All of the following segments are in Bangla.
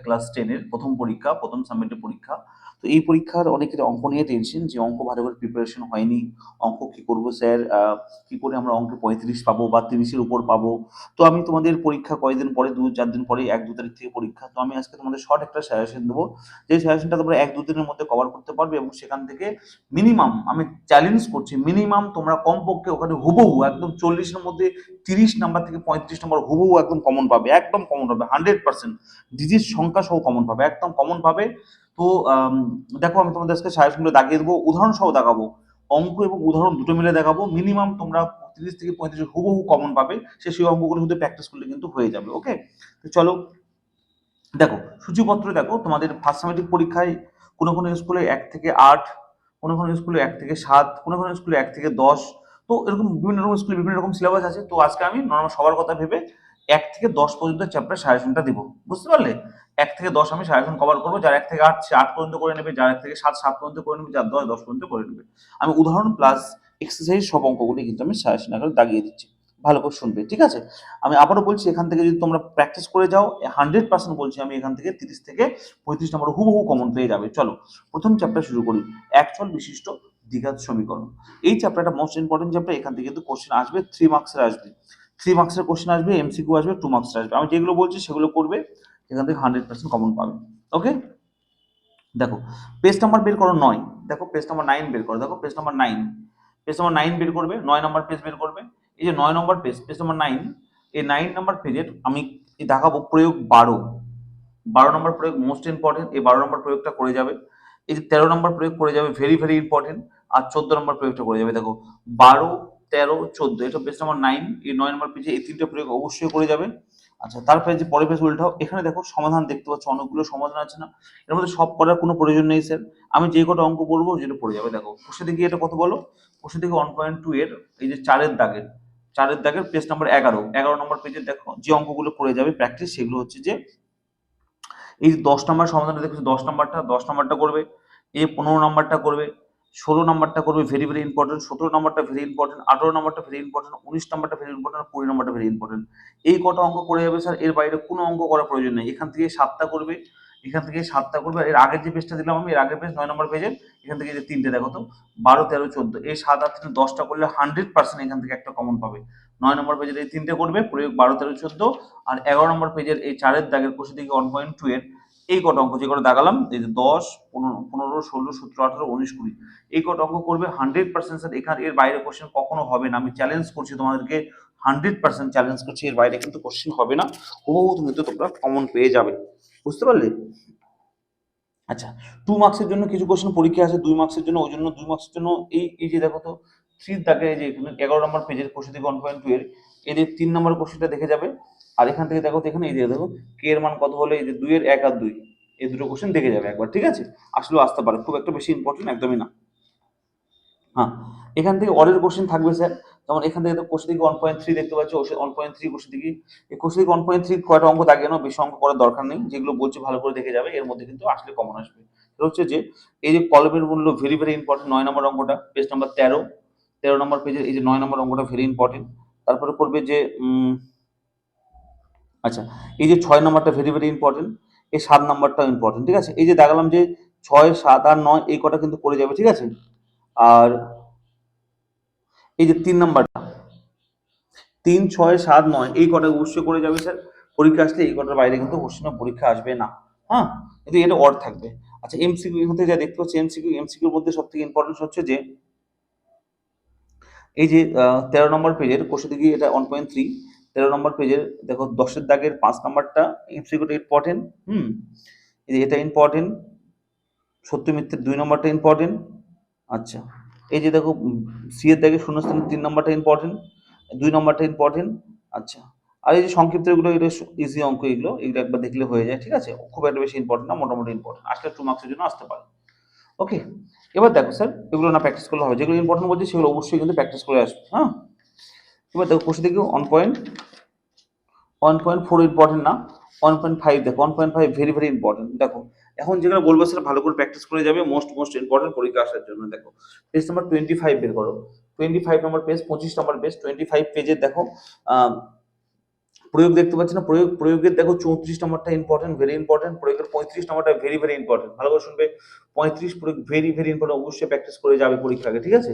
ক্লাস 10-এর প্রথম পরীক্ষা, প্রথম সাবমিটেড পরীক্ষা। তো এই পরীক্ষার অনেকের অঙ্ক নিয়ে টেনশন যে অঙ্ক ভালো করে প্রিপারেশন হয়নি, অঙ্ক কি করবো স্যার, কি করে আমরা অঙ্কে 35 পাবো বা 30-এর উপর পাবো। তো আমি তোমাদের পরীক্ষা কয়েকদিন পরে, 2-4 দিন পরে, 1-2 তারিখ থেকে পরীক্ষা। তো আমি আজকে তোমাদের শর্ট একটা সাজেশন দেবো, যে সাজেশনটা তোমরা 1-2 দিনের মধ্যে কভার করতে পারবে, এবং সেখান থেকে মিনিমাম, আমি চ্যালেঞ্জ করছি, মিনিমাম তোমরা কমপক্ষে ওখানে হুবহু একদম 40-এর মধ্যে 30 নাম্বার থেকে 35 নাম্বার হুবহু একদম কমন পাবে, একদম কমন পাবে 100%, ডিজিট সংখ্যা সহ কমন পাবে, একদম কমন পাবে। তো দেখো আমি তোমাদের আজকে সাজেশনগুলো দাগিয়ে দেবো, উদাহরণ সহ দেখাবো, অঙ্ক এবং উদাহরণ দুটো মিলে দেখাবো। মিনিমাম তোমরা 30 থেকে 35 হুবহু কমন পাবে, সেই অঙ্কগুলো শুধু প্র্যাকটিস করলে কিন্তু হয়ে যাবে। ওকে, তো চলো দেখো সূচিপত্র। দেখো তোমাদের ফার্স্ট সামেটিক পরীক্ষায় কোনো কোনো স্কুলে 1 থেকে 8, কোনো কোনো স্কুলে 1 থেকে 7, কোনো কোনো স্কুলে 1 থেকে 10। তো এরকম বিভিন্ন রকম স্কুলে বিভিন্ন রকম সিলেবাস আছে। তো আজকে আমি নর্মাল সবার কথা ভেবে 1 থেকে 10 পর্যন্ত চ্যাপ্টার সাজেশনটা দিব, বুঝতে পারলে? 1 থেকে 10 আমি সাজেশন কভার করবো, যার 1 থেকে 8 সে 8 পর্যন্ত করে নেবে, যার 1 থেকে 7 7 পর্যন্ত করে নেবে, যার 10 10 পর্যন্ত করে নেবে। আমি উদাহরণ প্লাস এক্সারসাইজ সব অঙ্কগুলি কিন্তু আমি সাজেশন আকারে দাগিয়ে দিচ্ছি, ভালো করে শুনবে, ঠিক আছে? আমি আবারও বলছি, এখান থেকে যদি তোমরা প্র্যাকটিস করে যাও 100% বলছি আমি, এখান থেকে 30 থেকে 35 নম্বর হুবহু কমন পেয়ে যাবে। চলো প্রথম চ্যাপ্টার শুরু করি, একচল বিশিষ্ট দ্বিঘাত সমীকরণ। এই চ্যাপ্টারটা মোস্ট ইম্পর্টেন্ট চ্যাপ্টার, এখান থেকে কিন্তু কোশ্চেন আসবে 3 মার্কসের আসবে, 3 মার্কসের কোশ্চেন আসবে, এমসিকিউ আসবে 2 মার্কসের আসবে। আমি যেগুলো বলছি সেগুলো করবে, এখান থেকে 100% কমন পাবে। ওকে, দেখো পেজ নাম্বার বের করো 9, দেখো পেজ নাম্বার 9 বের করো, দেখো পেজ নাম্বার 9, পেজ নাম্বার 9 বের করবে, 9 নম্বর পেজ বের করবে। এই যে 9 নম্বর পেজ, পেজ নাম্বার 9, এই 9 নম্বর পেজের আমি দেখাবো প্রয়োগ 12, 12 নম্বর প্রয়োগ মোস্ট ইম্পর্টেন্ট, এই 12 নম্বর প্রয়োগটা করে যাবে। এই যে 13 নম্বর প্রয়োগ করে যাবে, ভেরি ভেরি ইম্পর্টেন্ট। আর 14 নম্বর প্রয়োগটা করে যাবে। দেখো 12, 13, 14, এটা পেজ নাম্বার 9, এই 9 নম্বর পেজে এই তিনটে প্রয়োগ অবশ্যই করে যাবে। আচ্ছা, তারপরে যে পরের পেজ উল্টাও, এখানে দেখো সমাধান দেখতে পাচ্ছ, অনেকগুলো সমাধান আছে না, এর মধ্যে সব করার কোনো প্রয়োজন নেই স্যার, আমি যে কটা অঙ্ক বলবো যেটা পড়ে যাবে। দেখো কোষে দেখি এটা কত বলো, কোষে দেখি 1.2 এর এই যে 4-এর দাগের, 4-এর দাগের পেজ নাম্বার 11, 11 নম্বর পেজে দেখো যে অঙ্কগুলো পড়ে যাবে প্র্যাকটিস, সেগুলো হচ্ছে যে এই 10 নম্বর সমাধানটা দেখছো, 10 নম্বরটা করবে, এই 15 নম্বরটা করবে, 16 নম্বরটা করবে, ভেরি ভেরি ইম্পর্টেন্ট, 17 নম্বরটা ভেরি ইম্পর্টেন্ট, 18 নম্বরটা ভেরি ইম্পর্টেন্ট, 19 নম্বরটা ভেরি ইম্পর্টেন্ট, 20 নম্বরটা ভেরি ইম্পর্টেন্ট। এই কটা অঙ্ক করে যাবে স্যার, এর বাইরে কোনো অঙ্ক করার প্রয়োজন নেই। এখান থেকে 7টা করবে, এখান থেকে 7টা করবে, আর এর আগের যে পেজটা দিলাম আমি, এর আগের পেজ 9 নম্বর পেজের, এখান থেকে যে তিনটে দেখো তো, 12, 13, 14, এই 7 আর 3 10টা করলে 100% এখান থেকে একটা কমন পাবে। 9 নম্বর পেজের এই তিনটে করবে প্রয়োগ, 12, 13, 14, আর 11 নম্বর পেজের এই 4-এর দাগের কোষে থেকে 1.2 এর এই কটা অঙ্ক যে কটা দাগালাম, এই যে 10, 15, 16, 17, 18, 19, 20, এই কটা অঙ্ক করবে 100% স্যার। এখানে এর বাইরে কোশ্চেন কখনো হবে না, আমি চ্যালেঞ্জ করছি তোমাদেরকে, 100% চ্যালেঞ্জ করছি, এর বাইরে কিন্তু কোশ্চেন হবে না, হুবহু কিন্তু তোমরা কমন পেয়ে যাবে, বুঝতে পারলে? আচ্ছা, 2 মার্কসের জন্য কিছু কোশ্চেন পরীক্ষা আছে, 2 মার্কসের জন্য, ওই জন্য 2 মার্কসের জন্য এই যে দেখো তো 3 দাগে, এই যে এখানে 11 নম্বর পেজের কোশ্চেন থেকে 1.2 এর এই যে 3 নম্বর কোশ্চেনটা দেখে যাবে। আর এখান থেকে দেখো তো, এখানে এই যে দেখো কে এর মান কত হলে, এই যে 2 এর 1 আর 2, এই দুটো কোশ্চেন দেখে যাবে একবার, ঠিক আছে? আসলেও আসতে পারে, খুব একটা বেশি ইম্পর্টেন্ট একদমই না। হ্যাঁ, এখান থেকে অরের কোশ্চেন থাকবে স্যার, যেমন এখান থেকে তো কোশ্চেন থেকে 1.3 দেখতে পাচ্ছ, 1.3 কোশ্চেন থেকে, এই কোশ্চেন থেকে 1.3 কয়টা অঙ্ক দাগিয়ে নাও, বেশি অঙ্ক করার দরকার নেই, যেগুলো বলছি ভালো করে দেখে যাবে, এর মধ্যে কিন্তু আসলে কমন আসবে। এটা হচ্ছে যে এই যে কলমের মূল্য ভেরি ভেরি ইম্পর্টেন্ট, 9 নম্বর অঙ্কটা পেজ নাম্বার 13, 13 নম্বর পেজের এই যে 9 নম্বর অঙ্কটা ভেরি ইম্পর্টেন্ট। তারপরে করবে যে আচ্ছা, এই যে 6 নম্বরটা ভেরি ভেরি ইম্পর্টেন্ট, এই 7 নম্বরটাও ইম্পর্টেন্ট, ঠিক আছে? এই যে দেখালাম যে 6, 7 আর 9 এই কটা কিন্তু পড়ে যাবে, ঠিক আছে? আর এই যে 3 নাম্বারটা, 3, 6, 7, 9 এই কটা অবশ্যই করে যাবে স্যার, পরীক্ষা আসলে এই কটার বাইরে কিন্তু কোশ্চেন পরীক্ষা আসবে না। হ্যাঁ, কিন্তু এটা অড থাকবে। আচ্ছা, এমসিকিউ হতে যা দেখতে পাচ্ছি, এমসিকিউর মধ্যে সব থেকে ইম্পর্টেন্ট হচ্ছে যে এই যে 13 নম্বর পেজের কোশ্চেন থেকে এটা 1.3, 13 নম্বর পেজের দেখো 10-এর দাগের 5 নাম্বারটা এমসিকিউটা ইম্পর্টেন্ট। এই যে এটা ইম্পর্টেন্ট, সত্য মিথ্যের 2 নম্বরটা ইম্পর্টেন্ট। আচ্ছা, এই যে দেখো সি এর দাগে শূন্যস্থানের 3 নম্বরটা ইম্পর্টেন্ট, 2 নম্বরটা ইম্পর্টেন্ট। আচ্ছা, আর এই যে সংক্ষিপ্ত এগুলো, এটা ইজি অঙ্ক, এগুলো একবার দেখলে হয়ে যায়, ঠিক আছে? খুব একটা বেশি ইম্পর্টেন্ট না, মোটামুটি ইম্পর্টেন্ট, আসলে 2 মার্কসের জন্য আসতে পারে। ওকে, এবার দেখো স্যার, এগুলো না প্র্যাকটিস করলে হবে, যেগুলো ইম্পর্টেন্ট বলছি সেগুলো অবশ্যই কিন্তু প্র্যাকটিস করে আসবে। হ্যাঁ, এবার দেখো কোশ্চেন থেকে 1.4 ইম্পর্টেন্ট না, 1.5 দেখো, 1.5 ভেরি ভেরি ইম্পর্টেন্ট। দেখো এখন যেগুলো বলবো সেটা ভালো করে প্র্যাকটিস করে যাবে, মোস্ট ইম্পর্টেন্ট পরীক্ষা আসার জন্য। দেখো পেজ নাম্বার 25 বের করো, 25 নম্বর পেজ, 25 নম্বর পেজ, 25 পেজে দেখো প্রয়োগ দেখতে পাচ্ছি না, প্রয়োগের দেখো 34 নম্বরটা ইম্পর্টেন্ট, ভেরি ইম্পর্টেন্ট। প্রয়োগের 35 নম্বরটা ভেরি ভেরি ইম্পর্টেন্ট, ভালো করে শুনবে। 35 প্রয়োগ ভেরি ভেরি ইম্পর্টেন্ট, অবশ্যই প্র্যাকটিস করে যাবে পরীক্ষাকে, ঠিক আছে।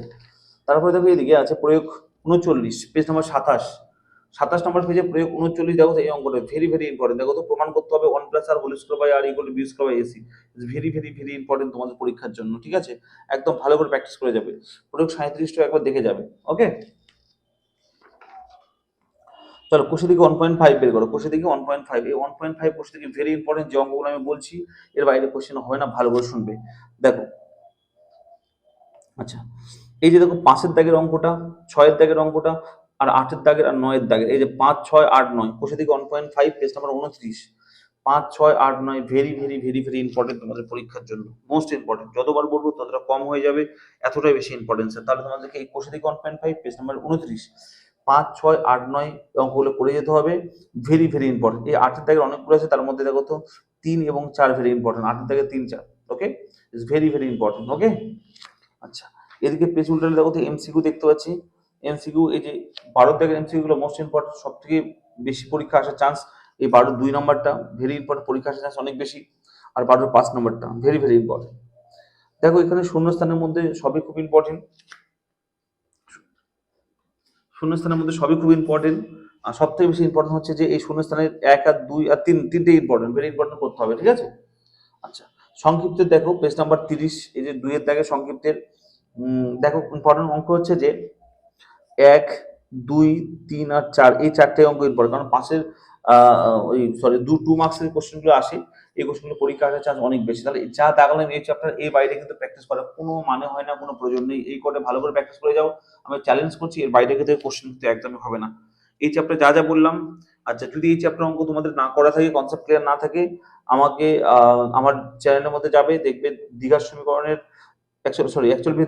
তারপরে দেখো এদিকে আছে প্রয়োগ 39, পেজ নাম্বার 27। 27 নম্বর পেজে প্রয়োগ 39, দেখো এই অঙ্কটা ভেরি ভেরি ইম্পর্টেন্ট। দেখো তো প্রমাণ করতে হবে 1 plus r whole square by r equal to b square by AC. Very very very important তোমাদের পরীক্ষার জন্য, ঠিক আছে। একদম ভালো করে প্র্যাকটিস করে যাবে। প্রয়োগ 37টা একবার দেখে যাবে, ওকে। চলো কোষে দিকে 1.5 বের করো। কোষে দিকে 1.5, এই 1.5 কোষে দিকে ভেরি ইম্পর্টেন্ট। যে অঙ্কগুলো আমি বলছি এর বাইরে কোশ্চেন হবে না, ভালো করে শুনবে। দেখো, আচ্ছা, এই যে দেখো 5-এর দাগের অঙ্কটা, 6-এর দাগের অঙ্কটা, আর 8-এর দাগের আর 9-এর দাগের, এই যে 5, 6, 8, 9 কোষে দিকে 1.5, page number 29। 5, 6, 8, 9 very very very very important তোমাদের পরীক্ষার জন্য, মোস্ট ইম্পর্টেন্ট। যতবার বলবো ততটা কম হয়ে যাবে, এতটাই বেশি ইম্পর্টেন্স। তাহলে তোমাদেরকে এই কোষে দিকে 1.5, পেজ নাম্বার 29, 5, 6, 8, 9 অঙ্কগুলো করে যেতে হবে, ভেরি ভেরি ইম্পর্টেন্ট। এই 8-এর দাগের অনেকগুলো আছে, তার মধ্যে দেখো তো 3 এবং 4 ভেরি ইম্পর্টেন্ট। 8-এর দাগের 3, 4, ওকে, ইটস ভেরি ভেরি ইম্পর্টেন্ট, ওকে। আচ্ছা, এদিকে পেজ উল্টালে দেখো তো এমসিকিউ দেখতে পাচ্ছি। এমসিকিউ, এই যে 12 দাগের এমসিকিউ গুলো মোস্ট ইম্পর্টেন্ট, সব থেকে বেশি পরীক্ষা আসার চান্স এই 12 2 নম্বরটা ভেরি ইম্পর্টেন্ট, পরীক্ষা আসার চান্স অনেক বেশি। আর 12 5 নম্বরটা ভেরি ভেরি ইম্পর্টেন্ট। দেখো এখানে শূন্যস্থানের মধ্যে সবই খুব ইম্পর্টেন্ট, শূন্যস্থানের মধ্যে সবই খুব ইম্পর্টেন্ট। আর সব থেকে বেশি ইম্পর্টেন্ট হচ্ছে যে এই শূন্যস্থানের 1 আর 2 আর 3, তিনটে ইম্পর্টেন্ট, ভেরি ইম্পর্টেন্ট করতে হবে, ঠিক আছে। আচ্ছা, সংক্ষিপ্তের দেখো পেজ নাম্বার 30, এই যে 2 এর দাগে সংক্ষিপ্তের দেখো ইম্পর্টেন্ট অঙ্ক হচ্ছে যে 1, 2, 3 আর 4, এই 4টে অঙ্ক ইম্পর্টেন্ট। কারণ পাশের ওই সরি 2 মার্কসের কোশ্চেনগুলো আসে, এই কোশ্চেনগুলো পরীক্ষা আসার চান্স অনেক বেশি। তাহলে যা দাগালাম এই চ্যাপ্টার, এই বাইরে কিন্তু প্র্যাকটিস করার কোনো মানে হয় না, কোনো প্রয়োজন নেই। এই কোডে ভালো করে প্র্যাকটিস করে যাও, আমি চ্যালেঞ্জ করছি, এর বাইরে কিন্তু কোশ্চেন কিন্তু একদমই হবে না। এই চ্যাপ্টার যা যা বললাম, আচ্ছা, যদি এই চ্যাপ্টার অঙ্ক তোমাদের না করা থাকে, কনসেপ্ট ক্লিয়ার না থাকে, আমাকে আমার চ্যানেলের মধ্যে যাবে, দেখবে দ্বিঘাত সমীকরণের অ্যাকচুয়ালি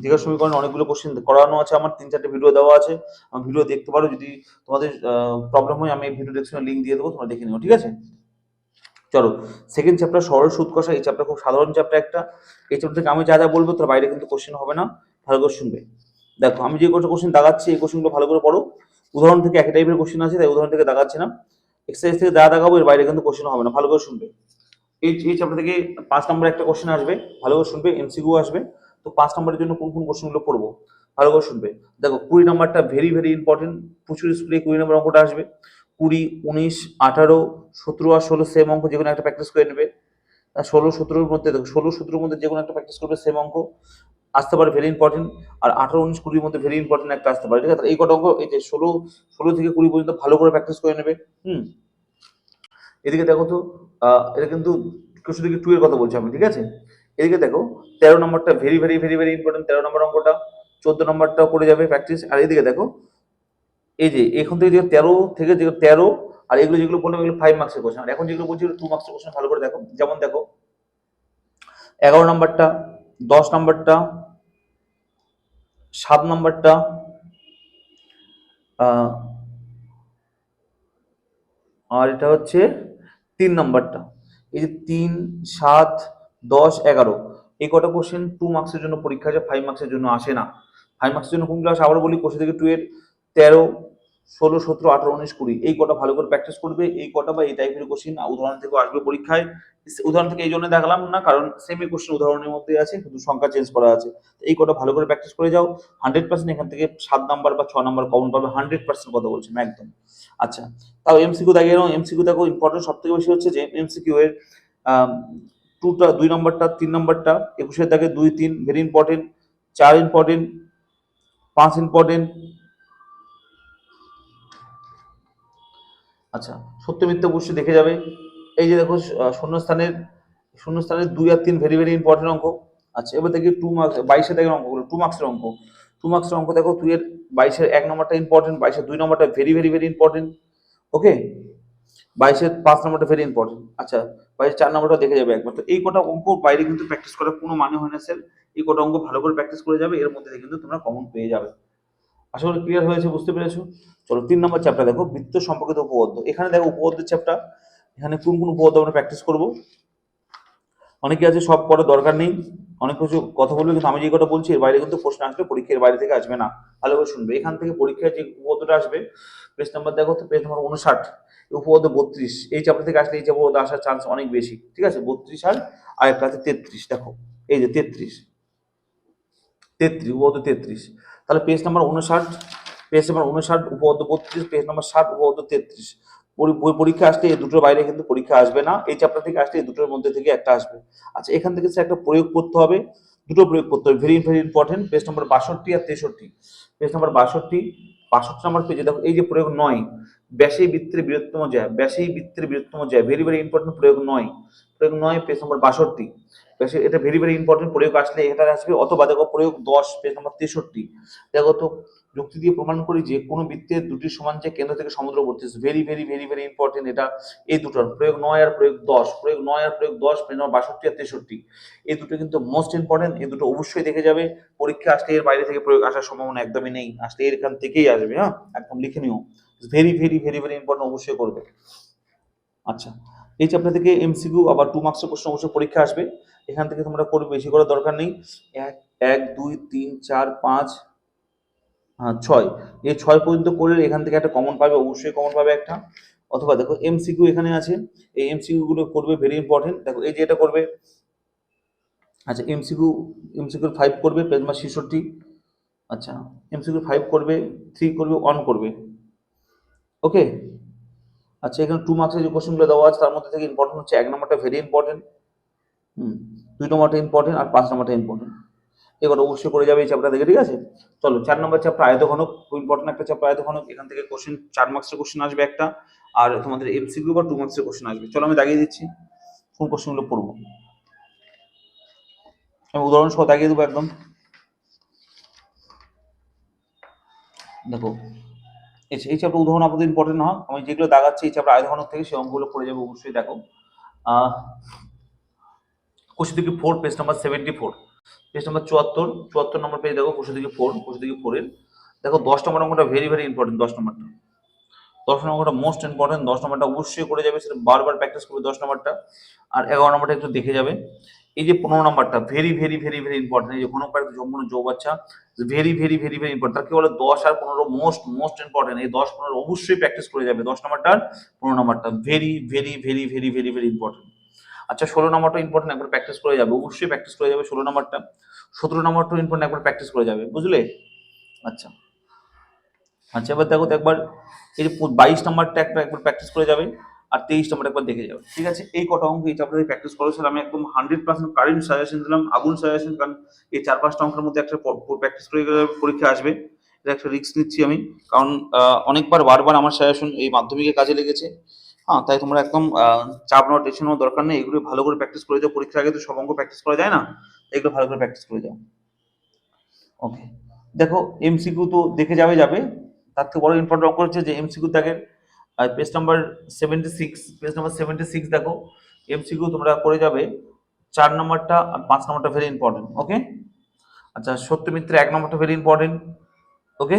দীঘার সমীকরণে অনেকগুলো কোশ্চেন করানো আছে আমার, 3-4টে ভিডিও দেওয়া আছে, আমি ভিডিও দেখতে পারো। যদি তোমাদের প্রবলেম হয় আমি ভিডিও ডেসক্রিপশনে লিংক দিয়ে দেবো, তোমরা দেখে নিও, ঠিক আছে। চলো সেকেন্ড চ্যাপ্টার সরল সুদ কষা। এই চ্যাপ্টার খুব সাধারণ চ্যাপ্টার একটা। এই চ্যাপ্টার থেকে আমি যা যা বলবো তার বাইরে কিন্তু কোশ্চেন হবে না, ভালো করে শুনবে। দেখো আমি যে কোশ্চেন দাগাচ্ছি এই কোশ্চেনগুলো ভালো করে পড়ো। উদাহরণ থেকে একই টাইপের কোশ্চেন আছে, তাই উদাহরণ থেকে দাগাচ্ছি না। এক্সারসাইজ থেকে যা দাগাবো এর বাইরে কিন্তু কোশ্চেন হবে না, ভালো করে শুনবে। এই চ্যাপ্টার থেকে 5 নম্বরে একটা কোশ্চেন আসবে, ভালো করে শুনবে, এমসিকিউ আসবে। তো 5 নম্বরের জন্য কোন কোন কোশ্চেনগুলো পড়বো ভালো করে শুনবে। দেখো 20 নম্বরটা ভেরি ভেরি ইম্পর্টেন্ট, প্রচুর স্কুলে 20 নম্বর অঙ্কটা আসবে। 20, 19, 18, 17 আর 16 সেম অঙ্ক, যেকোনো একটা প্র্যাকটিস করে নেবে। 16, 17-র মধ্যে দেখো 16, 17-র মধ্যে যেকোনো একটা প্র্যাকটিস করবে, সেম অঙ্ক আসতে পারে, ভেরি ইম্পর্টেন্ট। আর 18, 19, 20-র মধ্যে ভেরি ইম্পর্টেন্ট একটা আসতে পারে, ঠিক আছে। এই কটা অঙ্ক, এই যে 16 থেকে 20 পর্যন্ত ভালো করে প্র্যাকটিস করে নেবে। এদিকে দেখো তো এটা কিন্তু কিছু দিকে 2 এর কথা বলছি আমি, ঠিক আছে। এদিকে দেখো 13 নম্বরটা very very very very important, 13 নম্বর অঙ্কটা। 14 নম্বরটাও করে যাবে প্র্যাকটিস। আর এদিকে দেখো এই যে এখান থেকে যে 13 থেকে যে 13 আর এগুলো যেগুলো বললাম এগুলো 5 মার্কসের কোশ্চেন, আর এখন যেগুলো বলছি 2 মার্কসের কোশ্চেন, ভালো করে দেখো। যেমন দেখো 11 নম্বরটা, 10 নম্বরটা, 7 নম্বরটা, আর এটা হচ্ছে 3 নম্বরটা। এই যে 3, 7, 10, 11 এই কটা কোশ্চেন 2 মার্কসের জন্য পরীক্ষা আছে, 5 মার্কসের জন্য আসে না। 5 মার্কসের জন্য কোনগুলো আসে আবার বলি, কোশ্চেন থেকে 2 এর 13, 16, 17, 18, 19, 20 এই কটা ভালো করে প্র্যাকটিস করবে। এই কটা বা এই টাইপের কোশ্চেন উদাহরণ থেকে আসবে পরীক্ষায়। উদাহরণ থেকে এই জন্য দেখালাম না, কারণ সেমি কোশ্চেন উদাহরণের মধ্যে আছে, শুধু সংখ্যা চেঞ্জ করা আছে। এই কটা ভালো করে প্র্যাকটিস করে যাও, 100% এখান থেকে 7 নাম্বার বা 6 নাম্বার কমন পাবে, 100% কথা বলছি না একদম। আচ্ছা, তাও এমসিকিউ দাগিয়ে নাও। এমসিকিউ দেখো ইম্পর্টেন্ট সব থেকে বেশি হচ্ছে যে এমসিকিউ এর 2 নম্বরটা, 3 নম্বরটা, 21-এর দাগে 2, 3 ভেরি ইম্পর্টেন্ট, 4 ইম্পর্টেন্ট, 5 ইম্পর্টেন্ট। আচ্ছা, সত্য মিথ্যা অবশ্যই দেখে যাবে। এই যে দেখো শূন্যস্থানের 2 আর 3 ভেরি ভেরি ইম্পর্টেন্ট অঙ্ক। আচ্ছা, এবার দেখি 2 মার্কস 22-এর দাগের অঙ্কগুলো, 2 মার্কসের অঙ্ক। 2 মার্কসের অঙ্ক দেখো 2 এর 22-এর 1 নম্বরটা ইম্পর্টেন্ট, 22-এর 2 নম্বরটা ভেরি ভেরি ভেরি ইম্পর্টেন্ট, ওকে। 22-এর 5 নম্বরটা ভেরি ইম্পর্টেন্ট। আচ্ছা, 22-এর 4 নম্বরটা দেখে যাবে একবার। তো এই কটা অঙ্ক বাইরে কিন্তু প্র্যাকটিস করার কোনো মানে হয় না স্যার। এই কটা অঙ্ক ভালো করে প্র্যাকটিস করে যাবে, এর মধ্যে থেকে কিন্তু তোমরা কমন পেয়ে যাবে। আশা করি ক্লিয়ার হয়েছে, বুঝতে পেরেছো। চলো 3 নম্বর চ্যাপ্টার দেখো, বৃত্ত সম্পর্কিত উপপাদ্য। এখানে দেখো উপপাদ্যের চ্যাপ্টার, এখানে কোন কোন উপপাদ্য আমরা প্র্যাকটিস করব। অনেকে আছে সব করার দরকার নেই, অনেক কিছু কথা বলবে, কিন্তু আমি যে কথা বলছি এর বাইরে কিন্তু প্রশ্ন আসবে, পরীক্ষার বাইরে থেকে আসবে না, ভালো করে শুনবে। এখান থেকে পরীক্ষায় যে উপপাদ্যটা আসবে, পেজ নাম্বার দেখো তো, পেজ নাম্বার 59, উপপাদ্য 32, এই চ্যাপ্টার থেকে আসলে এই উপপাদ্য আসার চান্স অনেক বেশি, ঠিক আছে। 32 আর একটা আছে 33, দেখো এই যে 33, উপপাদ্য 33, তাহলে পেজ নাম্বার 59, উপপাদ্য 32, পেজ নাম্বার 60, উপপাদ্য 33। পরীক্ষা আসলে এই দুটোর বাইরে কিন্তু পরীক্ষা আসবে না, এই চ্যাপ্টার থেকে আসলে এই দুটোর মধ্যে থেকে একটা আসবে। আচ্ছা, এখান থেকে একটা প্রয়োগ করতে হবে, দুটো প্রয়োগ করতে হবে, very very important, page number 62 আর 63। পেজ নাম্বার 62 নাম্বার পেজে দেখো এই যে প্রয়োগ 9, ব্যাসেই বৃত্তের বৃহত্তম জ্যা, ভেরি ভেরি ইম্পর্টেন্ট, প্রয়োগ 9, পেজ নাম্বার 62। এটা ভেরি ভেরি ইম্পর্টেন্ট, প্রয়োগ আসলে এটা আসবে। অথবা দেখো প্রয়োগ 10, পেজ নাম্বার 63, দেখো তো, যুক্তি দিয়ে প্রমাণ করি যে কোন বৃত্তের দুটি সমান যে কেন্দ্র থেকে সমুদ্রবর্তী, very very very very important এটা। এই দুটোর প্রয়োগ 9 আর প্রয়োগ 10, পেজ নাম্বার 62 আর 63, এই দুটো কিন্তু মোস্ট ইম্পর্টেন্ট, এই দুটো অবশ্যই দেখে যাবে। পরীক্ষা আসলে এর বাইরে থেকে প্রয়োগ আসার সম্ভাবনা একদমই নেই, আসলে এখান থেকেই আসবে। হ্যাঁ, একদম লিখে নিও, very very very very important, অবশ্যই করবে। আচ্ছা, এই চ্যাপ্টার থেকে এমসিকিউ আবার 2 মার্কসের প্রশ্ন অবশ্যই পরীক্ষা আসবে, এখান থেকে তোমরা করবে, বেশি করার দরকার নেই। 1 2 3 4 5 6, এই 6 পর্যন্ত করলে এখান থেকে একটা কমন পাবে, অবশ্যই কমন পাবে একটা। অথবা দেখো এমসিকিউ এখানে আছে, এই এমসিকিউ গুলো করবে, ভেরি ইম্পর্টেন্ট। দেখো এই যে এটা করবে, আচ্ছা এমসিকিউ 5 করবে, পেজ নাম্বার 66। আচ্ছা, এমসিকিউ 5 করবে, 3 করবে, 1 করবে, ওকে। আচ্ছা, এখানে 2 মার্কসের যে কোশ্চেনগুলো দেওয়া আছে তার মধ্যে থেকে ইম্পর্টেন্ট হচ্ছে 1 নম্বরটা ভেরি ইম্পর্টেন্ট, 2 নম্বরটা ইম্পর্টেন্ট, আর 5 নম্বরটা ইম্পর্টেন্ট। এগুলো অবশ্যই করে যাবে এই চ্যাপ্টার থেকে, ঠিক আছে। চলো 4 নম্বর চ্যাপ্টার আয়তঘনক, খুব ইম্পর্টেন্ট একটা চ্যাপ্টার আয়তঘনক, এখান থেকে কোশ্চেন 4 মার্কসের কোশ্চেন আসবে একটা, আর তোমাদের এমসিকিউ বা 2 মার্কসের কোশ্চেন আসবে। চলো আমি দাগিয়ে দিচ্ছি কোন কোশ্চেনগুলো পড়বো, আমি উদাহরণ সহ দাগিয়ে দেবো একদম। দেখো এই চ্যাপ্টার উদাহরণ আপাতত ইম্পর্টেন্ট না, আমি যেগুলো দাগাচ্ছি এই চ্যাপ্টার আয়তঘনক থেকে, সেই অঙ্কগুলো পড়ে যাবে অবশ্যই। দেখো কোশ্চেন থেকে 4, পেজ নাম্বার 74, পেজ নাম্বার 74 নম্বর পেজ, দেখো কোশ্চেন থেকে 4 এর দেখো 10 নম্বর অঙ্কটা ভেরি ভেরি ইম্পর্টেন্ট। 10 নম্বরটা মোস্ট ইম্পর্টেন্ট, 10 নম্বরটা অবশ্যই করে যাবে, সেটা বারবার প্র্যাকটিস করবে 10 নম্বরটা। আর 11 নম্বরটা একটু দেখে যাবে। এই যে 15 নম্বরটা very very very very important, এই যে ঘনকার যৌবন যৌবাচ্চা, very very very very important. তার কি বলে 10 আর 15 মোস্ট ইম্পর্টেন্ট, এই 10 15 অবশ্যই প্র্যাকটিস করে যাবে। 10 নম্বরটা 15 নম্বরটা very very very very very very important. আচ্ছা, 16 নম্বরটা ইম্পর্টেন্ট, একবার প্র্যাকটিস করে যাবে, অবশ্যই প্র্যাকটিস করে যাবে 16 নম্বরটা। 17 নম্বরটা ইম্পর্টেন্ট, একবার প্র্যাকটিস করে যাবে, বুঝলে। আচ্ছা আচ্ছা, এবার দেখো তো একবার এই যে 22 নম্বরটা একবার প্র্যাকটিস করে যাবে, আর 23 নম্বরটা একবার দেখে যাবে, ঠিক আছে। এই কটা অঙ্ক এই চ্যাপ্টারে প্র্যাকটিস করেছিল, আমি একদম 100% কারেন্ট সাজেশন দিলাম, আগুন সাজেশন, কারণ এই 4-5টা অঙ্কের মধ্যে একটা প্র্যাকটিস করে গেলে পরীক্ষা আসবে, এটা একটা রিস্ক নিচ্ছি আমি, কারণ অনেকবার বারবার আমার সাজেশন এই মাধ্যমিকে কাজে লেগেছে। হ্যাঁ, তাই তোমরা একদম চাপ নেওয়ার টেনশন নেওয়ার দরকার নেই, এগুলো ভালো করে প্র্যাকটিস করে যাও, পরীক্ষার আগে তো সব অঙ্ক প্র্যাকটিস করা যায় না, এগুলো ভালো করে প্র্যাকটিস করে যাও, ওকে। দেখো এমসিকিউ তো দেখে যাবে, তার থেকে বড় ইম্পর্টেন্ট অঙ্ক হচ্ছে যে এমসিকিউ দেখেন, পেজ নাম্বার 76, দেখো এমসিকিউ তোমরা করে যাবে 4 নম্বরটা আর 5 নম্বরটা ভেরি ইম্পর্টেন্ট, ওকে। আচ্ছা, সত্য মিত্রে 1 নম্বরটা ভেরি ইম্পর্টেন্ট, ওকে।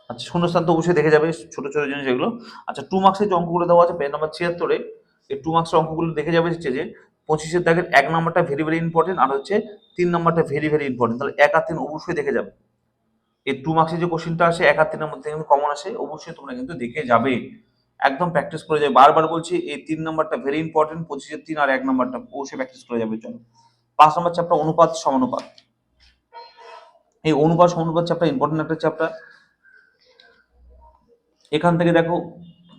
আচ্ছা, শূন্যস্থান তো অবশ্যই দেখে যাবে, ছোট ছোট জিনিস এগুলো। আচ্ছা, 2 মার্কসের যে অঙ্কগুলো দেওয়া আছে পেজ নাম্বার 76, এই 2 মার্কসের অঙ্কগুলো দেখে যাবে হচ্ছে যে 25-এর দাগের 1 নম্বরটা ভেরি ভেরি ইম্পর্টেন্ট, আর হচ্ছে 3 নম্বরটা ভেরি ভেরি ইম্পর্টেন্ট, তাহলে 1 আর 3 অবশ্যই দেখে যাবে। এই 2 মার্কসের যে কোশ্চেনটা আসে 1 আর 3 এর মধ্যে কিন্তু কমন আসে, অবশ্যই তোমরা কিন্তু দেখে যাবে, একদম প্র্যাকটিস করে যাবে। বারবার বলছি এই 3 নম্বরটা ভেরি ইম্পর্টেন্ট, 25-এর 3 আর 1 নম্বরটা অবশ্যই প্র্যাকটিস করে যাবে। চলো 5 নম্বর চ্যাপ্টার অনুপাত সমানুপাত, এই অনুপাত সমানুপাত চ্যাপ্টার ইম্পর্টেন্ট একটা চ্যাপ্টার। এখান থেকে দেখো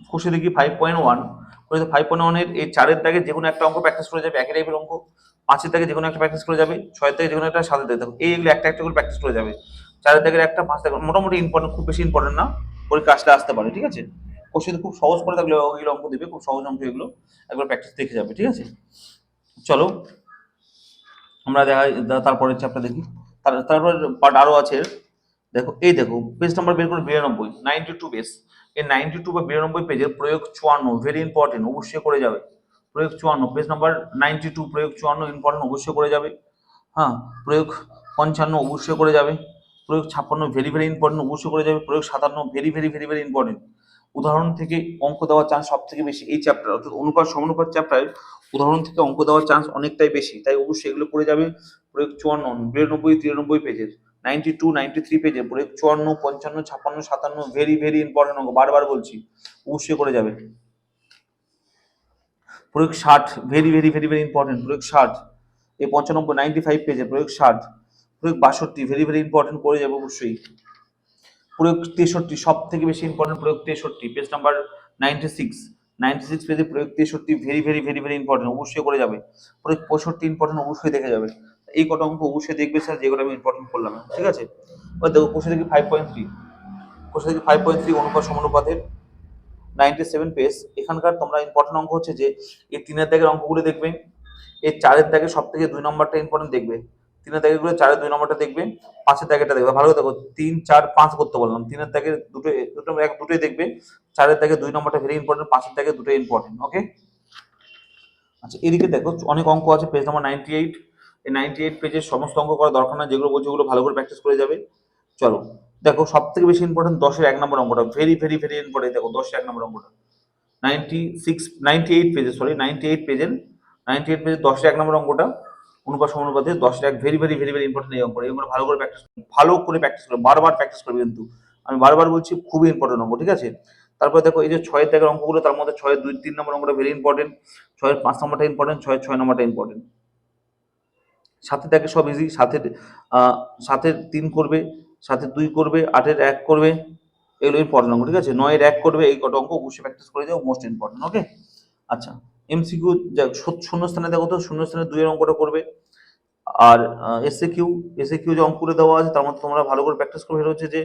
কোশ্চেন দেখি 5.1, 5.1 এর এই 4-এর দাগে যে কোনো একটা অঙ্ক প্র্যাকটিস করে যাবে, একই টাইপের অঙ্ক। 5-এর দাগে যে কোনো একটা প্র্যাকটিস করে যাবে, 6-এর দাগে যে কোনো একটা, 7-এর দাগে দেখো এইগুলো একটা একটা করে প্র্যাকটিস করে যাবে। 4-এর দাগের একটা, 5 দাগের মোটামুটি ইম্পর্টেন্ট, খুব বেশি ইম্পর্টেন্ট না, পরীক্ষা আসতে পারে, ঠিক আছে। কোশ্চেন খুব সহজ করে থাকলে ওইগুলো অঙ্ক দেবে, খুব সহজ অঙ্ক এগুলো, একবার প্র্যাকটিস দেখে যাবে, ঠিক আছে। চলো আমরা তারপরে চ্যাপ্টার দেখি, তারপর পার্ট আরো আছে। দেখো দেখো পেজ নাম্বার বের করে 92, 92 পেজ, এই 92 বা 92 পেজের প্রয়োগ 54 ভেরি ইম্পর্টেন্ট, অবশ্যই করে যাবে। প্রয়োগ 54, পেজ নাম্বার 92, প্রয়োগ 54 ইম্পর্টেন্ট, অবশ্যই করে যাবে। হ্যাঁ, প্রয়োগ 55 অবশ্যই করে যাবে। প্রয়োগ 56 ভেরি ভেরি ইম্পর্টেন্ট, অবশ্যই করে যাবে। প্রয়োগ 57 very very very very important, উদাহরণ থেকে অঙ্ক দেওয়ার চান্স সব থেকে বেশি এই চ্যাপ্টার, অর্থাৎ অনুপাত সমানুপাত চ্যাপ্টারে উদাহরণ থেকে অঙ্ক দেওয়ার চান্স অনেকটাই বেশি, তাই অবশ্যই এগুলো করে যাবে। প্রয়োগ 54, 92, 93 পেজের, 92, 93 পেজের প্রয়োগ 54, 55, 56, 57 ভেরি ভেরি ইম্পর্টেন্ট অঙ্ক, বারবার বলছি অবশ্যই করে যাবে। প্রয়োগ 60 very very very very important, প্রয়োগ 60 এই 95, 95 পেজে প্রয়োগ 60, প্রয়োগ 62 ভেরি ভেরি ইম্পর্টেন্ট করে যাবে অবশ্যই। প্রয়োগ 63 সব থেকে বেশি ইম্পর্টেন্ট, প্রয়োগ 63 পেজ নাম্বার 96 পেজে প্রয়োগ 63 very very very very important অবশ্যই করে যাবে। প্রয়োগ 65 ইম্পর্টেন্ট অবশ্যই দেখে যাবে। এই কটা অঙ্ক অবশ্যই দেখবে স্যার, যেগুলো আমি ইম্পর্টেন্ট করলাম, ঠিক আছে। এবার দেখো কোশ্চেন থেকে 5.3, কোশ্চেন থেকে 5.3 অনুপাত সমানুপাতের 97 পেজ। এখানকার তোমরা ইম্পর্টেন্ট অঙ্ক হচ্ছে যে এই 3-এর দাগের অঙ্কগুলো দেখবে, এই 4-এর দাগে সব থেকে 2 নম্বরটা ইম্পর্টেন্ট দেখবে, 3-এর দাগের গুলো 4-এর 2 নম্বরটা দেখবে, 5-এর দাগেরটা দেখবে, ভালো করে দেখো 3, 4, 5 করতে বললাম, 3-এর দাগের দুটোই দেখবে, 4-এর দাগে 2 নম্বরটা ভেরি ইম্পর্টেন্ট, 5-এর দাগে দুটোই ইম্পর্টেন্ট, ওকে। আচ্ছা এদিকে দেখো অনেক অঙ্ক আছে, পেজ নাম্বার 98, এই 98 পেজের সমস্ত অঙ্ক করা দরকার না, যেগুলো বলছি ওগুলো ভালো করে প্র্যাকটিস করে যাবে। চলো দেখো সব থেকে বেশি ইম্পর্টেন্ট 10-এর 1 নম্বর অঙ্কটা, ভেরি ভেরি ভেরি ইম্পর্টেন্ট, দেখো 10-এর 1 নম্বর অঙ্কটা 98 পেজে, 98 পেজের 98 পেজের 10-এর 1 নম্বর অঙ্কটা অনুপাত সমানুপাতে 10-এর 1 very very very very important এই অঙ্কটা, এই অঙ্কটা ভালো করে প্র্যাকটিস করবে, বারবার প্র্যাকটিস করবে, কিন্তু আমি বারবার বলছি খুবই ইম্পর্টেন্ট অঙ্ক, ঠিক আছে। তারপরে দেখো এই যে 6-এর দাগের অঙ্কগুলো, তার মধ্যে 6-এর 2, 3 নম্বর অঙ্কটা ভেরি ইম্পর্টেন্ট, 6-এর 5 নম্বরটা ইম্পর্টেন্ট, 6-এর 6 নম্বরটা ইম্পর্টেন্ট। 7-এর দাগে সব ইজি, 7-এর 3 করবে, 7-এর 2 করবে, 8-এর 1 করবে, এগুলো ইম্পর্টেন্ট অঙ্ক, ঠিক আছে। 9-এর 1 করবে, এই কটা অঙ্ক অবশ্যই প্র্যাকটিস করে যাও, মোস্ট ইম্পর্টেন্ট, ওকে। আচ্ছা এমসিকিউ শূন্যস্থানে দেখো তো, শূন্যস্থানে 2-এর অঙ্কটা করবে, আর এসএ কিউ যে অঙ্কগুলো দেওয়া আছে তার মধ্যে তোমরা ভালো করে প্র্যাকটিস করবে, সেটা হচ্ছে যে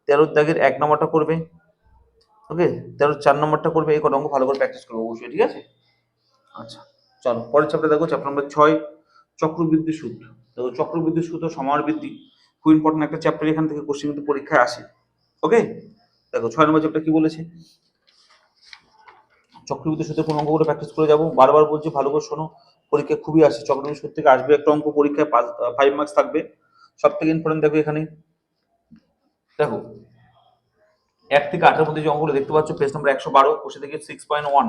13-এর দাগের 1 নম্বরটা করবে, ওকে, 13-এর 4 নম্বরটা করবে, এই কটা অঙ্ক ভালো করে প্র্যাকটিস করবে অবশ্যই, ঠিক আছে। আচ্ছা চলো পরের চ্যাপ্টার দেখো, চ্যাপ্টার নাম্বার 6 চক্রবৃদ্ধি সুদ। দেখো চক্রবৃদ্ধি সুদ ও সমাহার বৃদ্ধি খুব ইম্পর্টেন্ট একটা চ্যাপ্টার, এখান থেকে কোশ্চেন কিন্তু পরীক্ষায় আসে, ওকে। দেখো 6 নম্বর চ্যাপ্টার কি বলেছে, চক্রবৃদ্ধি সুদের কোন অঙ্কগুলো প্র্যাকটিস করে যাবো, বারবার বলছি ভালো করে শোনো, পরীক্ষায় খুবই আসে, চক্রবৃদ্ধি সুদ থেকে আসবে একটা অঙ্ক, পরীক্ষায় 5 মার্কস থাকবে, সব থেকে ইম্পর্টেন্ট। দেখো এখানে দেখো 1 থেকে 8-এর মধ্যে যে অঙ্কগুলো দেখতে পাচ্ছ, পেজ নাম্বার 112, কোষে থেকে 6.1,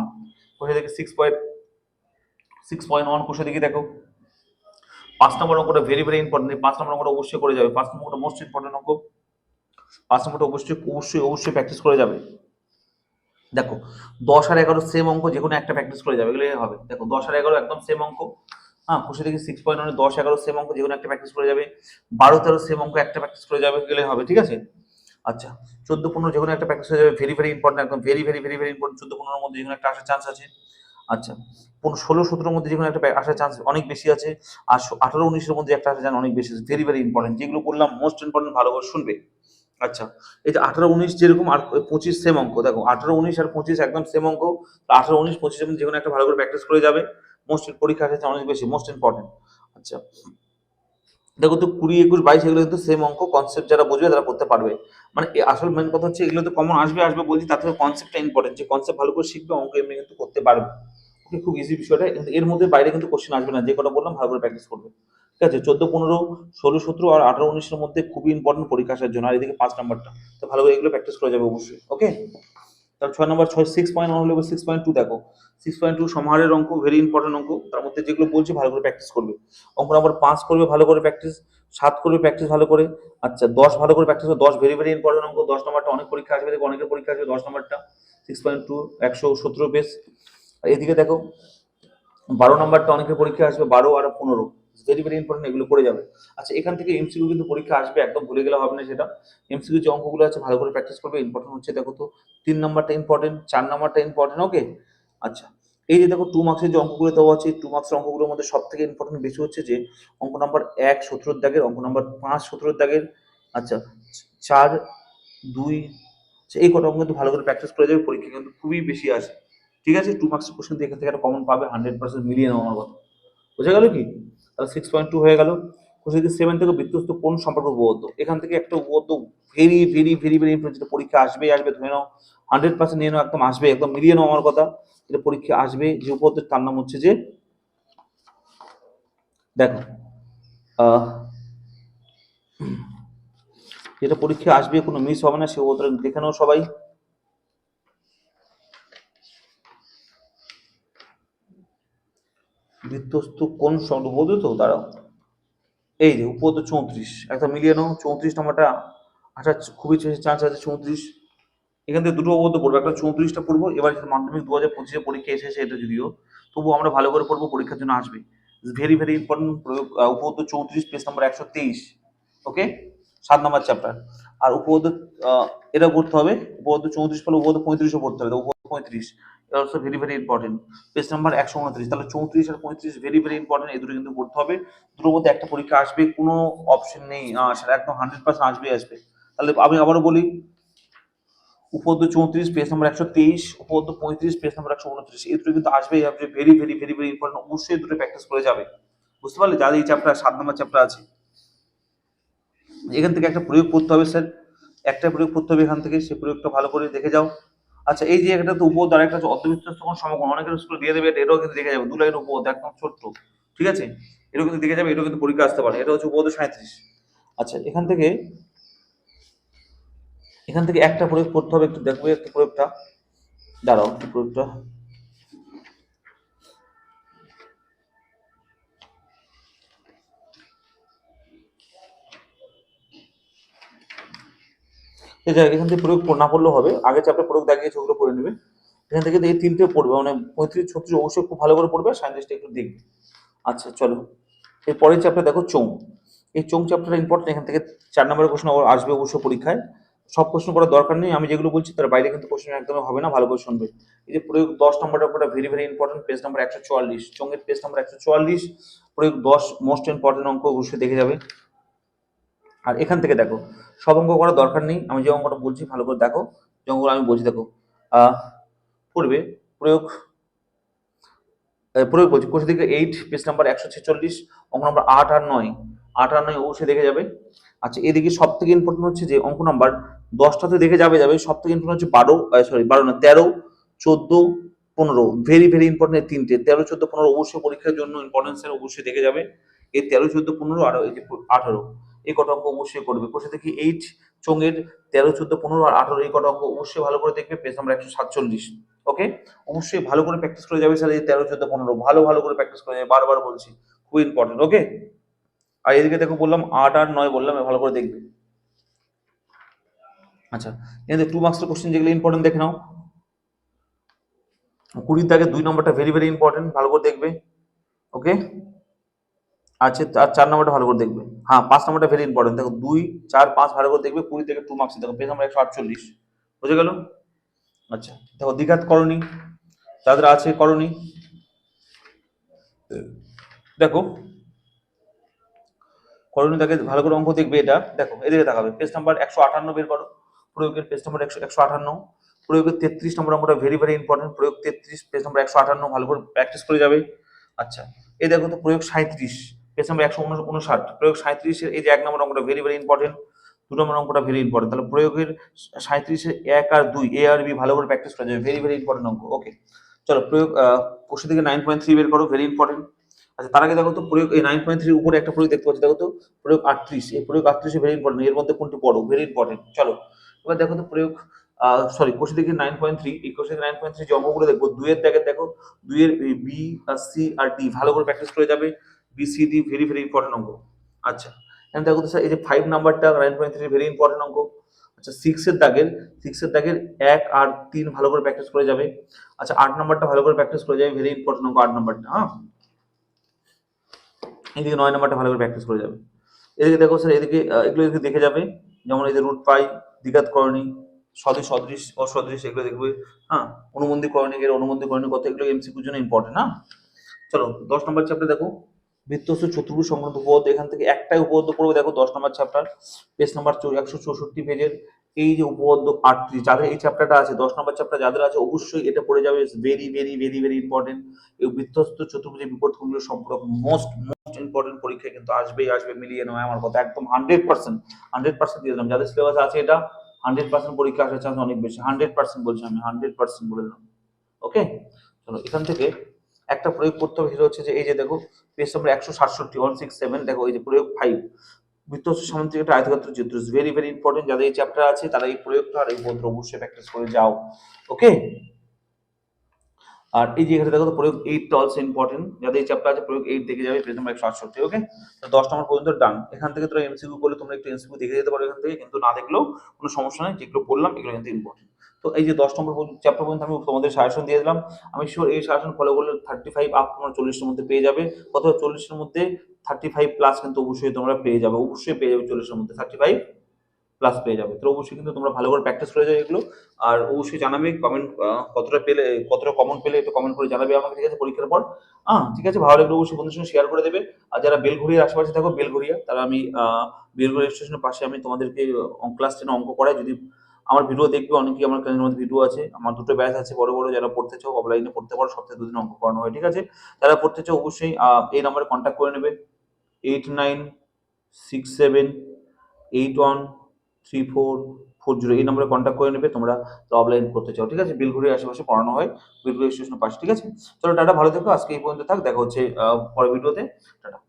কোষে থেকে 6.1, কোষে দেখি দেখো 5 নম্বর অঙ্কটা ভেরি ভেরি ইম্পর্টেন্ট, 5 নম্বর অঙ্কটা অবশ্যই করে যাবে, 5 নম্বর অঙ্কটা মোস্ট ইম্পর্টেন্ট অঙ্ক, 5 নম্বরটা অবশ্যই অবশ্যই অবশ্যই প্র্যাকটিস করে যাবে। দেখো 10 আর 11 সেম অঙ্ক, যে কোনো একটা প্র্যাকটিস করে যাবে, এগুলো হবে। দেখো 10 আর 11 একদম সেম অঙ্ক, হ্যাঁ, কোষে থেকে 6.1, 10, 11 সেম অঙ্ক, যে কোনো একটা প্র্যাকটিস করে যাবে, 12, 13 সেম অঙ্ক একটা প্র্যাকটিস করে যাবে, গেলে হবে, ঠিক আছে। আচ্ছা 14, 15 যে কোনো একটা প্র্যাকটিস হয়ে যাবে, ভেরি ভেরি ইম্পর্টেন্ট, একদম very very very very important, 14, 15-এর মধ্যে যে কোনো একটা আসার চান্স আছে। আচ্ছা 16, 17-এর মধ্যে যে কোনো একটা আসার চান্স অনেক বেশি আছে, আর 18, 19-এর মধ্যে একটা আসার চান্স অনেক বেশি আছে, ভেরি ভেরি ইম্পর্টেন্ট, যেগুলো বললাম মোস্ট ইম্পর্টেন্ট, ভালো করে শুনবে। আচ্ছা এই যে 18, 19 যেরকম, আর 25 সেম অঙ্ক, দেখো 18, 19 আর 25 একদম সেম অঙ্ক, 18, 19, 25 যে কোনো একটা ভালো করে প্র্যাকটিস করে যাবে, মোস্ট পরীক্ষা আসছে অনেক বেশি, মোস্ট ইম্পর্টেন্ট। আচ্ছা দেখো তো 20, 21, 22 এগুলো কিন্তু সেম অঙ্ক, কনসেপ্ট যারা বুঝবে তারা করতে পারবে, মানে আসল মেন কথা হচ্ছে এগুলো তো কমন আসবে আসবে বলছি, তার থেকে কনসেপ্টটা ইম্পর্টেন্ট, যে কনসেপ্ট ভালো করে শিখবে অঙ্ক এমনি কিন্তু করতে পারবে, ওকে। খুব ইজি বিষয়টা, কিন্তু এর মধ্যে বাইরে কিন্তু কোশ্চেন আসবে না, যে কটা বললাম ভালো করে প্র্যাকটিস করবে, ঠিক আছে। 14, 15, 16, 17 আর 18, 19-এর মধ্যে খুবই ইম্পর্টেন্ট পরীক্ষা আসার জন্য, আর এদিকে 5 নাম্বারটা, তো ভালো করে এগুলো প্র্যাকটিস করে যাবে অবশ্যই, ওকে। তার 6 নম্বর 6.1 হলে 6.2 দেখো, 6.2 সমাহারের অঙ্ক, ভেরি ইম্পর্টেন্ট অঙ্ক, তার মধ্যে যেগুলো বলছি ভালো করে প্র্যাকটিস করবে। অঙ্ক নাম্বার 5 করবে ভালো করে প্র্যাকটিস, 7 করবে প্র্যাকটিস ভালো করে, আচ্ছা 10 ভালো করে প্র্যাকটিস করবে, 10 ভেরি ভেরি ইম্পর্টেন্ট অঙ্ক, 10 নম্বরটা অনেক পরীক্ষা আসবে, দেখো অনেকের পরীক্ষা আসবে 10 নম্বরটা, 6.2 117 পেজ। আর এদিকে দেখো 12 নম্বরটা অনেকের পরীক্ষা আসবে, 12 আর 15 ভেরি ভেরি ইম্পর্টেন্ট, এগুলো করে যাবে। আচ্ছা এখান থেকে এমসিকিউ কিন্তু পরীক্ষা আসবে, একদম ভুলে গেলে হবে না সেটা, এমসিকিউ যে অঙ্কগুলো আছে ভালো করে প্র্যাকটিস করবে, ইম্পর্টেন্ট হচ্ছে দেখো তো 3 নম্বরটা ইম্পর্টেন্ট, 4 নম্বরটা ইম্পর্টেন্ট, ওকে। আচ্ছা এই যে দেখো 2 মার্কসের যে অঙ্কগুলো দেওয়া আছে, 2 মার্কসের অঙ্কগুলোর মধ্যে সব থেকে ইম্পর্টেন্ট বেশি হচ্ছে যে অঙ্ক নাম্বার 1 17-এর দাগের, অঙ্ক নাম্বার 5 17-এর দাগের, আচ্ছা 4, 2, এই কটা অঙ্ক কিন্তু ভালো করে প্র্যাকটিস করে যাবে, পরীক্ষা কিন্তু খুবই বেশি আসে, ঠিক আছে। 2 মার্কসের কোশ্চেন এখান থেকে একটা কমন পাবে, 100% মিলিয়ে নেওয়া আমার কথা, বোঝা গেল কি। তাহলে 6.2 হয়ে গেল। কোশ্চেন 7 থেকে বৃত্তস্থ কোণ সম্পর্ক উপপাদ্য, এখান থেকে একটা উপপাদ্য very very very very important, যেটা পরীক্ষা আসবে আসবে, ধরে নাও 100% নিয়ে নাও, একদম আসবে, একদম মিলিয়ে নাও আমার কথা, এটা পরীক্ষা আসবে, যে উপপাদ্য তার নাম হচ্ছে যে দেখো যেটা পরীক্ষা আসবে, কোনো মিস হবে না, সে উপপাদ্যটা দেখে নাও সবাই। বৃত্তস্থ কোন শব্দ বলতো তো দাঁড়াও, এই যে উপপাদ্য 34, একটা মিলিয়ে নাও 34 নাম্বারটা আসার খুবই চান্স আছে 34। এখান থেকে দুটো উপপাদ্য পড়বো, একটা 34টা পড়বো, এবার যদি মাধ্যমিক 2025 পরীক্ষা এসেছে এটা যদিও, তবুও আমরা ভালো করে পড়বো, পরীক্ষার জন্য আসবে। ভেরি ভেরি ইম্পর্টেন্ট প্রয়োগ, উপপাদ্য 34 পেজ নাম্বার 123। ওকে, 7 নম্বর চ্যাপ্টার। আর উপপাদ্য এটা পড়তে হবে, উপপাদ্য 34 পড়লে উপপাদ্য 35ও পড়তে হবে, উপপাদ্য 35 এটা also very very important, page number 129। তাহলে 34 আর 35 ভেরি ভেরি ইম্পর্টেন্ট, এই দুটো কিন্তু পড়তে হবে। দুটোর মধ্যে একটা পরীক্ষা আসবে, কোনো অপশন নেই, সেটা একদম 100% আসবে। তাহলে আমি আবারও বলি, উপপাদ্য 34 পেজ নাম্বার 123, উপপাদ্য 35 পেজ নাম্বার 129, এই দুটো কিন্তু আসবেই আসবে, very very very very important, অবশ্যই দুটো প্র্যাকটিস করে যাবে। বুঝতে পারলে, যাদের এই চ্যাপ্টার 7 নম্বর চ্যাপ্টার আছে, এখান থেকে একটা প্রয়োগ করতে হবে স্যার, একটা প্রয়োগ করতে হবে এখান থেকে, সেই প্রয়োগটা ভালো করে দেখে যাও। আচ্ছা, এই যে একটা তো উপপাদ্য, আর একটা হচ্ছে অর্ধবৃত্তস্থ কোণ সমকোণ, অনেকের স্কুলে দিয়ে দেবে, এটাও কিন্তু দেখে যাবে, 2 লাইন উপপাদ্য একদম ছোট্ট, ঠিক আছে, এটাও কিন্তু দেখে যাবে, এটাও কিন্তু পরীক্ষা আসতে পারে, এটা হচ্ছে উপপাদ্য 37। আচ্ছা, এখান থেকে একটা প্রয়োগ করতে হবে, একটু দেখবে একটু প্রয়োগটা, দাঁড়াও একটু প্রয়োগটা, এখান থেকে প্রয়োগ না পড়লেও হবে, আগে চ্যাপ্টার প্রয়োগ দেখিয়েছে ওগুলো পড়ে নেবে। এখান থেকে এই তিনটে পড়বে, মানে 35 36 অবশ্যই খুব ভালো করে পড়বে, সায়েন্সটা একটু দেখবে। আচ্ছা চলো, এর পরের চ্যাপ্টার দেখো চোং। এই চোং চ্যাপ্টারটা ইম্পর্টেন্ট, এখান থেকে 4 নম্বরের কোশ্চেন আসবে অবশ্যই পরীক্ষায়। সব প্রশ্ন করার দরকার নেই, আমি যেগুলো বলছি তার বাইরে কিন্তু কোশ্চেন একদমই হবে না, ভালো করে শুনবে। এই যে প্রয়োগ 10 নম্বরটা পুরো very very important, page number 144, চোঙের পেজ নাম্বার 144, প্রয়োগ 10 মোস্ট ইম্পর্টেন্ট অঙ্ক, অবশ্যই দেখে যাবে। আর এখান থেকে দেখো, সব অঙ্ক করার দরকার নেই, আমি যে অঙ্কটা বলছি ভালো করে দেখো, যে অঙ্কগুলো আমি বলছি দেখো, পড়বে প্রয়োগ, প্রয়োগ বলছি কোর্স দিকে 8 পেজ নাম্বার 146, অঙ্ক নাম্বার 8 আর 9, 8 আর 9 অবশ্যই দেখে যাবে। আচ্ছা, এদিকে সব থেকে ইম্পর্টেন্ট হচ্ছে যে অঙ্ক নাম্বার 10টাতে দেখে যাবে, সব থেকে ইম্পর্টেন্ট হচ্ছে 12 না 13 14 15, ভেরি ভেরি ইম্পর্টেন্ট, তিনটে 13 14 15 অবশ্যই পরীক্ষার জন্য ইম্পর্টেন্সের, অবশ্যই দেখে যাবে। এই 13 14 15 আর এই যে 18, এই কটা অঙ্ক অবশ্যই করবে। কোর্স থেকে 8 চোঙের 13 14 15 আর 18 এই কটা অঙ্ক অবশ্যই ভালো করে দেখবে, পেজ নাম্বার 147। ওকে, অবশ্যই ভালো করে প্র্যাকটিস করে যাবে স্যার, এই 13 14 15 ভালো ভালো করে প্র্যাকটিস করে যাবে, বারবার বলছি, খুব ইম্পর্টেন্ট। ওকে, আর এদিকে দেখো বললাম 8 আর 9 বললাম, ভালো করে দেখবে। আচ্ছা, এখানে 2 মার্কসের কোশ্চেন যেগুলো ইম্পর্টেন্ট দেখে নাও। 20 দাগে 2 নম্বরটা ভেরি ভেরি ইম্পর্টেন্ট, ভালো করে দেখবে। ওকে, আচ্ছা, আর 4 নম্বরটা ভালো করে দেখবে। হ্যাঁ, 5 নম্বরটা ভেরি ইম্পর্টেন্ট, দেখো 2 4 5 ভালো করে দেখবে, 20 থেকে 2 মার্কস দেখো, পেজ নাম্বার 148, বুঝে গেল। আচ্ছা, দেখো দ্বিঘাত করণী, যাদের আছে করণী, দেখো করণীয় তাকে ভালো করে অঙ্ক দেখবে, এটা দেখো এদিকে তাকাবে, পেজ নাম্বার 158 বের করো, প্রয়োগের পেজ নাম্বার 158, প্রয়োগের 33 নম্বর অঙ্কটা ভেরি ভেরি ইম্পর্টেন্ট, প্রয়োগ 33 পেজ নাম্বার 158 ভালো করে প্র্যাকটিস করে যাবে। আচ্ছা, এই দেখো তো প্রয়োগ 37 পেজ নাম্বার 159, প্রয়োগ 37 এর এই যে 1 নম্বর অঙ্কটা ভেরি ভেরি ইম্পর্টেন্ট, 2 নম্বর অঙ্কটা ভেরি ইম্পর্টেন্ট, তাহলে প্রয়োগের 37 এর 1 আর 2 এ আর বি ভালো করে প্র্যাকটিস করে যাবে, ভেরি ভেরি ইম্পর্টেন্ট অঙ্ক। ওকে, চলো প্রয়োগ কোশ্চেন থেকে 9.3 বের করো, ভেরি ইম্পর্টেন্ট। আচ্ছা, তার আগে দেখো তো প্রয়োগ এই 9.3 উপরে একটা প্রয়োগ দেখতে পাচ্ছি, দেখো তো প্রয়োগ 38, এই প্রয়োগ 38 ভেরি ইম্পর্টেন্ট, এর মধ্যে কোনটি পড়ো, ভেরি ইম্পর্টেন্ট। চলো এবার দেখো তো প্রয়োগ, সরি কোশ্চেন থেকে 9.3, এই কোশ্চেন 9.3 যে অঙ্কগুলো দেখবো, 2 এর দাগে দেখো, 2 এর বি আর সি আর ডি ভালো করে প্র্যাকটিস করে যাবে, B C D very very important অঙ্ক। আচ্ছা, এখানে দেখো তো স্যার এই যে 5 নাম্বারটা 9.3 ভেরি ইম্পর্টেন্ট অঙ্ক। আচ্ছা, 6 এর দাগের 1 আর 3 ভালো করে প্র্যাকটিস করে যাবে। আচ্ছা, 8 নাম্বারটা ভালো করে প্র্যাকটিস করে যাবে, ভেরি ইম্পর্টেন্ট অঙ্ক 8 নাম্বারটা। হ্যাঁ, এদিকে 9 নাম্বারটা ভালো করে প্র্যাকটিস করে যাবে। এদিকে দেখো স্যার, এদিকে এগুলো এদিকে দেখে যাবে, যেমন এই যে রুট পাই, দ্বিঘাত করণী, সদৃশ সদৃশ অসদৃশ, এগুলো দেখবে। হ্যাঁ, অনুবন্ধী করণী, এর অনুবন্ধী করণী কত, এগুলো এমসিকিউর জন্য ইম্পর্টেন্ট। হ্যাঁ, চলো 10 নম্বর চ্যাপ্টার দেখো, বৃত্তস্থ চতুর্ভুজ সংক্রান্ত উপপাদ্য, এখান থেকে একটাই উপপাদ্য পড়বে, দেখো 10 নম্বর চ্যাপ্টার, পেজ নাম্বার 164 পেজের এই যে উপপাদ্য 38, যাদের এই চ্যাপ্টারটা আছে 10 নম্বর চ্যাপ্টার যাদের আছে, অবশ্যই এটা পড়ে যাবে, very very very very important. এই বৃত্তস্থ চতুর্ভুজের বিপরীত কোণগুলো সম্পর্ক মোস্ট মোস্ট ইম্পর্টেন্ট, পরীক্ষায় কিন্তু আসবেই আসবে, মিলিয়ে নেওয়া আমার কথা, একদম 100% দিয়ে দিলাম, যাদের সিলেবাস আছে এটা 100% পরীক্ষা আসার চান্স অনেক বেশি, 100% বলছি আমি, 100% বলে দিলাম। ওকে, চলো এখান থেকে একটা প্রয়োগ করতে হবে, সেটা হচ্ছে যে এই যে দেখো পেজ নাম্বার 167 দেখো, এই যে প্রয়োগ 5, বৃত্তস্থ সামান্তরিক একটা আয়তক্ষেত্র চিত্র, ভেরি ভেরি ইম্পর্টেন্ট, যাদের এই চ্যাপ্টার আছে তারা এই প্রয়োগটা আর এই পত্র অবশ্যই প্র্যাকটিস করে যাও। ওকে, আর এই যে এখানে দেখো তো প্রয়োগ 8 অলসো ইম্পর্টেন্ট, যাদের এই চ্যাপ্টার আছে প্রয়োগ 8 দেখে যাবে পেজ নাম্বার 168। ওকে, তো 10 নম্বর পর্যন্ত ডান। এখান থেকে তোমরা এমসিকিউ করলে তোমরা একটু এমসিকিউ দেখে যেতে পারো এখান থেকে, কিন্তু না দেখলেও কোনো সমস্যা নেই, যেগুলো বললাম এগুলো কিন্তু ইম্পর্টেন্ট। তো এই যে 10 নম্বর চ্যাপ্টার পর্যন্ত আমি তোমাদের সাজেশন দিয়ে দিলাম। আমি শিওর এই সাজেশন ফলো করলে 35 আপ তোমরা 40 এর মধ্যে পেয়ে যাবে, অথবা 40 এর মধ্যে 35 প্লাস কিন্তু অবশ্যই তোমরা পেয়ে যাবে, অবশ্যই পেয়ে যাবে 40 এর মধ্যে 35 প্লাস পেয়ে যাবে। তো অবশ্যই কিন্তু তোমরা ভালো করে প্র্যাকটিস করে যাবে এগুলো। আর অবশ্যই জানাবে কমেন্ট, কতটা পেলে, কতটা কমন পেলে একটু কমেন্ট করে জানাবে আমাকে, ঠিক আছে, পরীক্ষার পর। ঠিক আছে, ভালো লাগলে অবশ্যই বন্ধুদের সঙ্গে শেয়ার করে দেবে। আর যারা বেলঘড়িয়ার আশেপাশে থাকো, বেলঘড়িয়া, তারা আমি বেলঘড়িয়া স্টেশনের পাশে আমি তোমাদেরকে ক্লাস 10 অঙ্ক করাই। যদি আমার ভিডিও দেখবে, অনেকেই আমার চ্যানেলের মধ্যে ভিডিও আছে, আমার দুটো ব্যাচ আছে বড় বড়, যারা পড়তে চাও অফলাইনে পড়তে পারো, সপ্তাহে 2 দিন অঙ্ক করানো হয়, ঠিক আছে। যারা পড়তে চাও অবশ্যই এই নাম্বারে কন্ট্যাক্ট করে নেবে, 8967813440, এই নম্বরে কন্ট্যাক্ট করে নেবে তোমরা, তো অফলাইন করতে চাও, ঠিক আছে। বেলঘড়ির আশেপাশে পড়ানো হয়, বেলঘড়ি স্টেশনের পাশে, ঠিক আছে। চলো টাটা, ভালো থেকো, আজকে এই পর্যন্ত থাক, দেখা হচ্ছে পরের ভিডিওতে। টাটা।